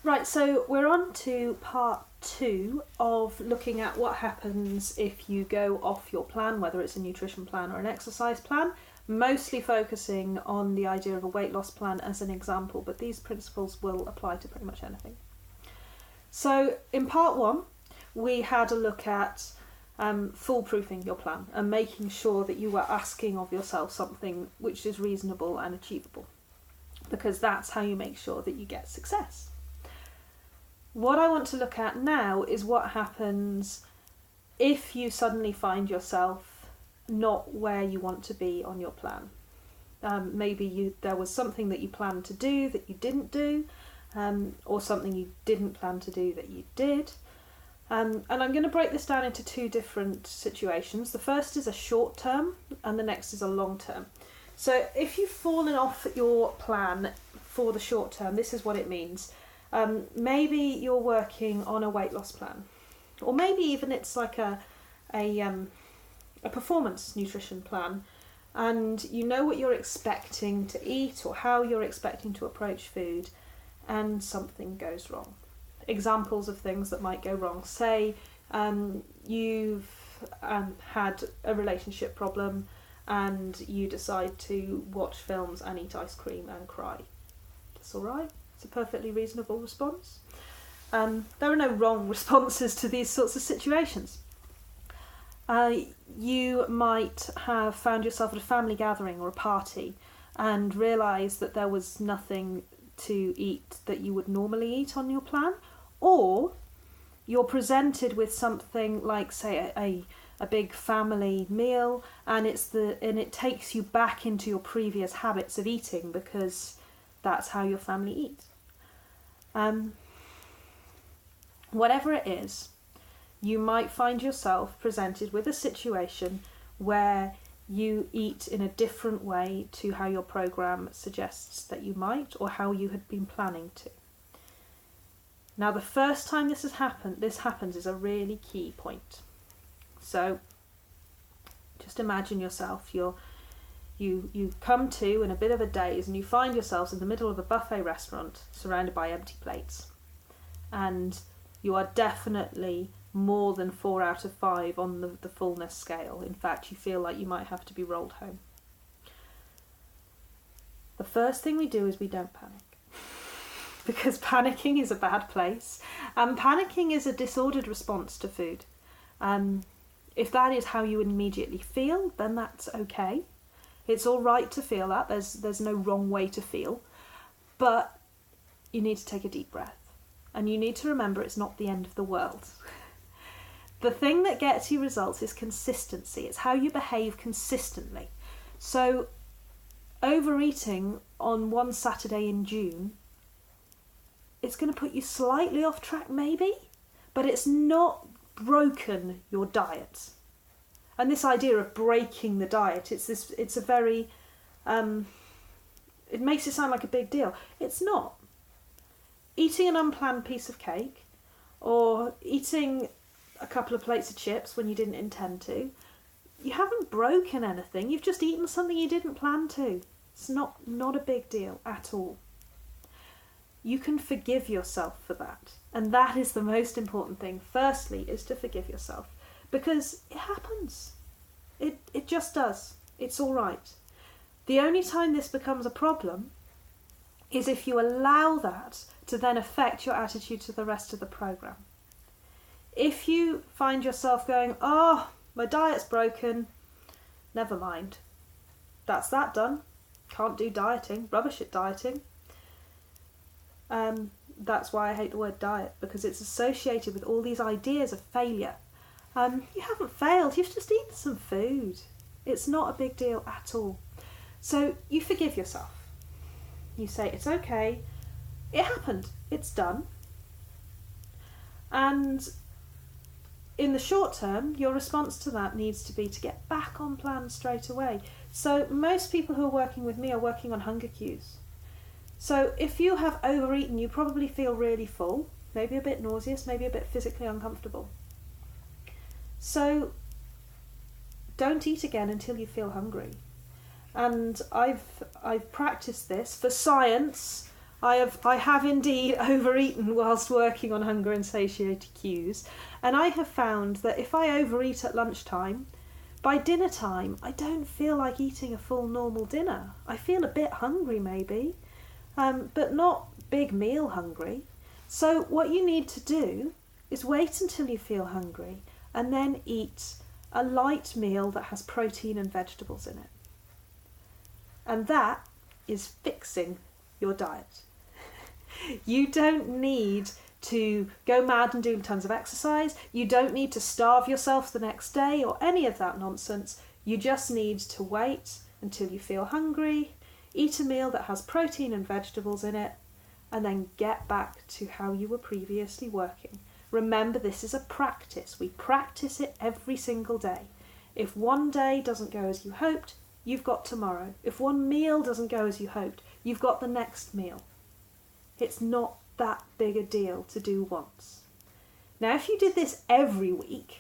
Right, so we're on to part 2 of looking at what happens if you go off your plan, whether it's a nutrition plan or an exercise plan, mostly focusing on the idea of a weight loss plan as an example, but these principles will apply to pretty much anything. So in part 1, we had a look at foolproofing your plan and making sure that you were asking of yourself something which is reasonable and achievable, because that's how you make sure that you get success. What I want to look at now is what happens if you suddenly find yourself not where you want to be on your plan. Maybe there was something that you planned to do that you didn't do, or something you didn't plan to do that you did. And I'm going to break this down into 2 different situations. The first is a short term and the next is a long term. So if you've fallen off your plan for the short term, this is what it means. Maybe you're working on a weight loss plan, or maybe even it's like a performance nutrition plan, and you know what you're expecting to eat or how you're expecting to approach food, and something goes wrong. Examples of things that might go wrong. Say you've had a relationship problem and you decide to watch films and eat ice cream and cry. That's all right. It's a perfectly reasonable response. There are no wrong responses to these sorts of situations. You might have found yourself at a family gathering or a party and realised that there was nothing to eat that you would normally eat on your plan, or you're presented with something like, say, a big family meal, and it takes you back into your previous habits of eating because that's how your family eats. Whatever it is, you might find yourself presented with a situation where you eat in a different way to how your program suggests that you might, or how you had been planning to. Now, the first time this happens is a really key point. So just imagine yourself, you come to in a bit of a daze, and you find yourselves in the middle of a buffet restaurant surrounded by empty plates, and you are definitely more than 4 out of 5 on the fullness scale. In fact, you feel like you might have to be rolled home. The first thing we do is we don't panic, because panicking is a bad place, and panicking is a disordered response to food. If that is how you immediately feel, then that's okay. It's all right to feel that. There's no wrong way to feel. But you need to take a deep breath. And you need to remember it's not the end of the world. The thing that gets you results is consistency. It's how you behave consistently. So overeating on one Saturday in June, it's going to put you slightly off track maybe, but it's not broken your diet. And this idea of breaking the diet, it's a very, it makes it sound like a big deal. It's not. Eating an unplanned piece of cake, or eating a couple of plates of chips when you didn't intend to, you haven't broken anything. You've just eaten something you didn't plan to. It's not a big deal at all. You can forgive yourself for that. And that is the most important thing. Firstly, is to forgive yourself. Because it happens. It just does. It's all right. The only time this becomes a problem is if you allow that to then affect your attitude to the rest of the program. If you find yourself going, oh, my diet's broken, never mind. That's that done. Can't do dieting. Rubbish at dieting. That's why I hate the word diet, because it's associated with all these ideas of failure. You haven't failed, you've just eaten some food. It's not a big deal at all. So you forgive yourself. You say, it's okay, it happened, it's done. And in the short term, your response to that needs to be to get back on plan straight away. So most people who are working with me are working on hunger cues. So if you have overeaten, you probably feel really full, maybe a bit nauseous, maybe a bit physically uncomfortable. So don't eat again until you feel hungry. And I've practiced this for science. I have indeed overeaten whilst working on hunger and satiety cues, and I have found that if I overeat at lunchtime, by dinner time I don't feel like eating a full normal dinner. I feel a bit hungry maybe, but not big meal hungry. So what you need to do is wait until you feel hungry and then eat a light meal that has protein and vegetables in it. And that is fixing your diet. You don't need to go mad and do tons of exercise. You don't need to starve yourself the next day or any of that nonsense. You just need to wait until you feel hungry, eat a meal that has protein and vegetables in it, and then get back to how you were previously working. Remember, this is a practice. We practice it every single day. If one day doesn't go as you hoped, you've got tomorrow. If one meal doesn't go as you hoped, you've got the next meal. It's not that big a deal to do once. Now, if you did this every week,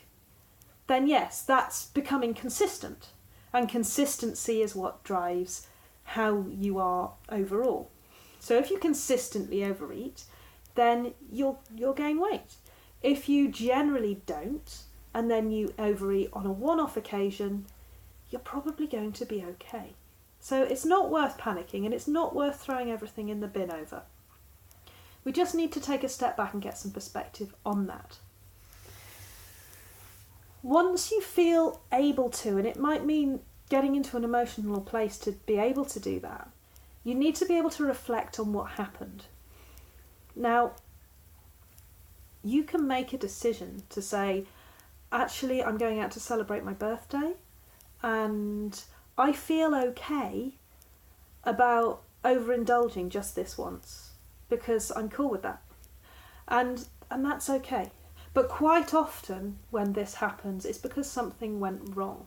then yes, that's becoming consistent. And consistency is what drives how you are overall. So if you consistently overeat, then you'll gain weight. If you generally don't, and then you overeat on a one-off occasion, you're probably going to be okay. So it's not worth panicking, and it's not worth throwing everything in the bin over. We just need to take a step back and get some perspective on that. Once you feel able to, and it might mean getting into an emotional place to be able to do that, you need to be able to reflect on what happened. Now, you can make a decision to say, actually, I'm going out to celebrate my birthday, and I feel okay about overindulging just this once, because I'm cool with that. And that's okay. But quite often when this happens, it's because something went wrong.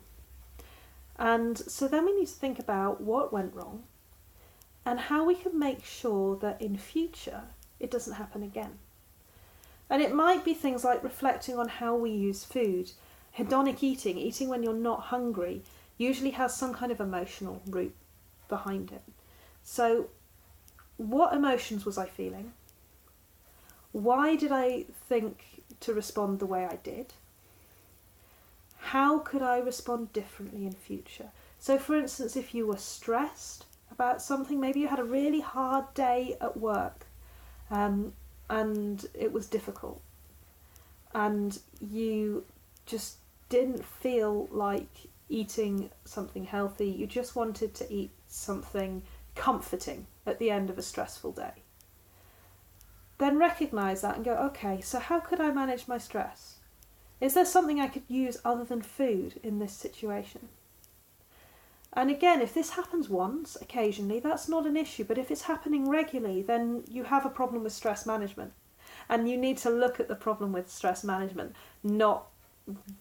And so then we need to think about what went wrong and how we can make sure that in future it doesn't happen again. And it might be things like reflecting on how we use food. Hedonic eating, eating when you're not hungry, usually has some kind of emotional root behind it. So what emotions was I feeling? Why did I think to respond the way I did? How could I respond differently in future? So for instance, if you were stressed about something, maybe you had a really hard day at work, and it was difficult, and you just didn't feel like eating something healthy, you just wanted to eat something comforting at the end of a stressful day. Then recognise that and go, okay, so how could I manage my stress? Is there something I could use other than food in this situation? And again, if this happens once, occasionally, that's not an issue. But if it's happening regularly, then you have a problem with stress management. And you need to look at the problem with stress management, not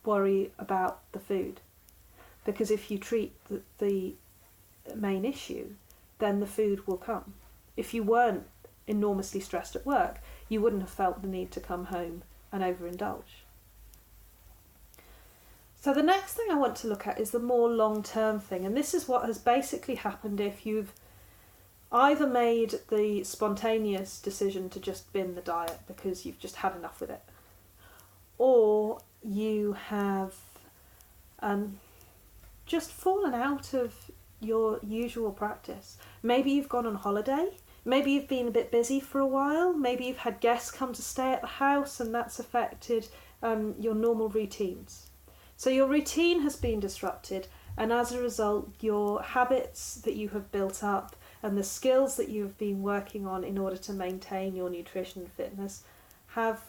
worry about the food. Because if you treat the main issue, then the food will come. If you weren't enormously stressed at work, you wouldn't have felt the need to come home and overindulge. So the next thing I want to look at is the more long-term thing, and this is what has basically happened if you've either made the spontaneous decision to just bin the diet because you've just had enough with it, or you have just fallen out of your usual practice. Maybe you've gone on holiday, maybe you've been a bit busy for a while, maybe you've had guests come to stay at the house and that's affected your normal routines. So your routine has been disrupted, and as a result your habits that you have built up and the skills that you have been working on in order to maintain your nutrition and fitness have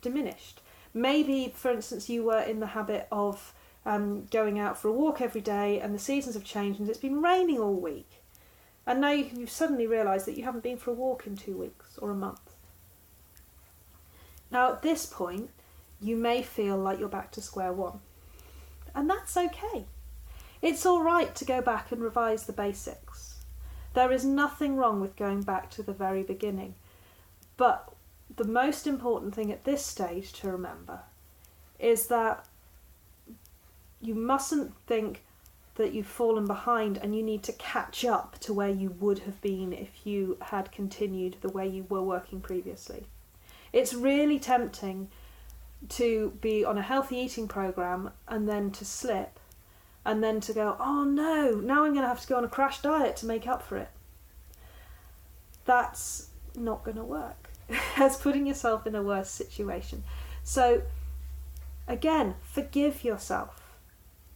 diminished. Maybe, for instance, you were in the habit of going out for a walk every day, and the seasons have changed and it's been raining all week. And now you've suddenly realised that you haven't been for a walk in 2 weeks or a month. Now at this point, you may feel like you're back to square one. And that's okay. It's all right to go back and revise the basics. There is nothing wrong with going back to the very beginning. But the most important thing at this stage to remember is that you mustn't think, that you've fallen behind and you need to catch up to where you would have been if you had continued the way you were working previously. It's really tempting to be on a healthy eating program and then to slip and then to go, oh no, now I'm going to have to go on a crash diet to make up for it. That's not going to work. It's putting yourself in a worse situation. So again, forgive yourself.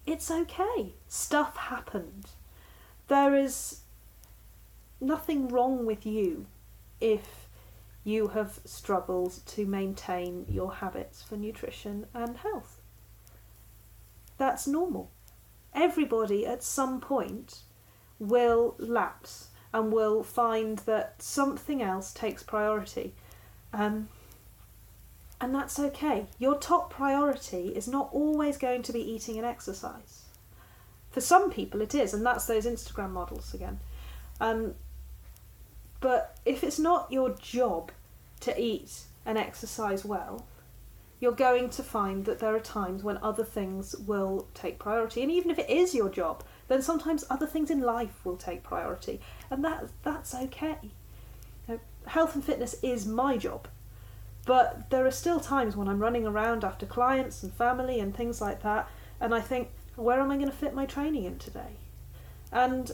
It's okay. Stuff happened. There is nothing wrong with you if you have struggled to maintain your habits for nutrition and health. That's normal. Everybody at some point will lapse and will find that something else takes priority. And that's okay. Your top priority is not always going to be eating and exercise. For some people it is, and that's those Instagram models again. But if it's not your job to eat and exercise well, you're going to find that there are times when other things will take priority. And even if it is your job, then sometimes other things in life will take priority. And that's okay. You know, health and fitness is my job. But there are still times when I'm running around after clients and family and things like that, and I think, where am I going to fit my training in today? And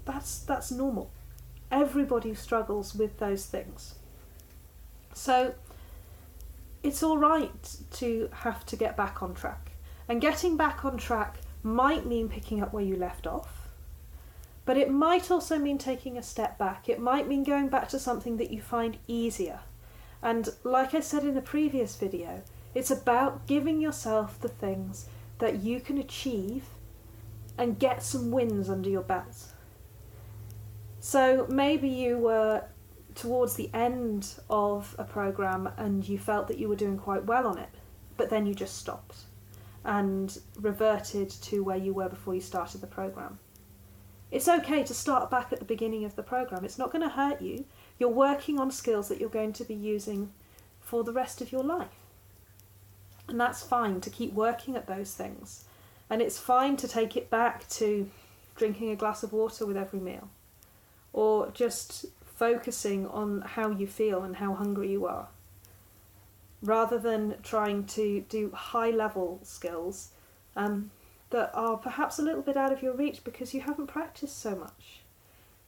that's normal. Everybody struggles with those things. So it's all right to have to get back on track. And getting back on track might mean picking up where you left off, but it might also mean taking a step back. It might mean going back to something that you find easier. And like I said in a previous video, it's about giving yourself the things that you can achieve and get some wins under your belt. So maybe you were towards the end of a program and you felt that you were doing quite well on it, but then you just stopped and reverted to where you were before you started the program. It's okay to start back at the beginning of the program. It's not going to hurt you. You're working on skills that you're going to be using for the rest of your life. And that's fine to keep working at those things. And it's fine to take it back to drinking a glass of water with every meal, or just focusing on how you feel and how hungry you are, rather than trying to do high-level skills that are perhaps a little bit out of your reach because you haven't practiced so much.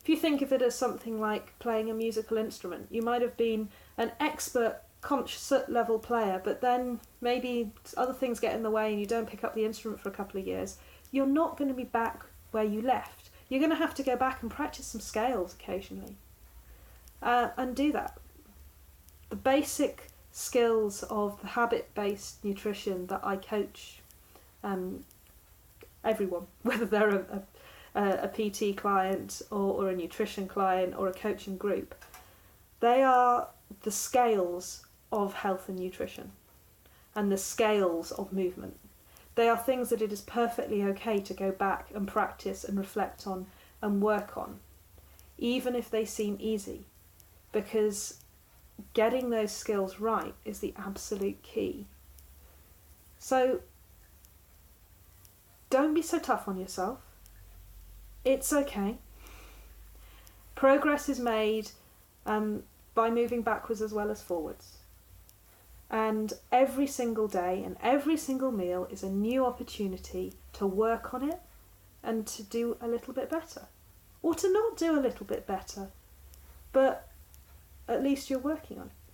If you think of it as something like playing a musical instrument, you might have been an expert concert level player, but then maybe other things get in the way and you don't pick up the instrument for a couple of years. You're not going to be back where you left. You're going to have to go back and practice some scales occasionally and do that. The basic skills of the habit-based nutrition that I coach everyone, whether they're a PT client or a nutrition client or a coaching group, they are the scales of health and nutrition and the scales of movement. They are things that it is perfectly okay to go back and practice and reflect on and work on, even if they seem easy, because getting those skills right is the absolute key. So don't be so tough on yourself. It's okay. Progress is made by moving backwards as well as forwards. And every single day and every single meal is a new opportunity to work on it and to do a little bit better. Or to not do a little bit better, but at least you're working on it.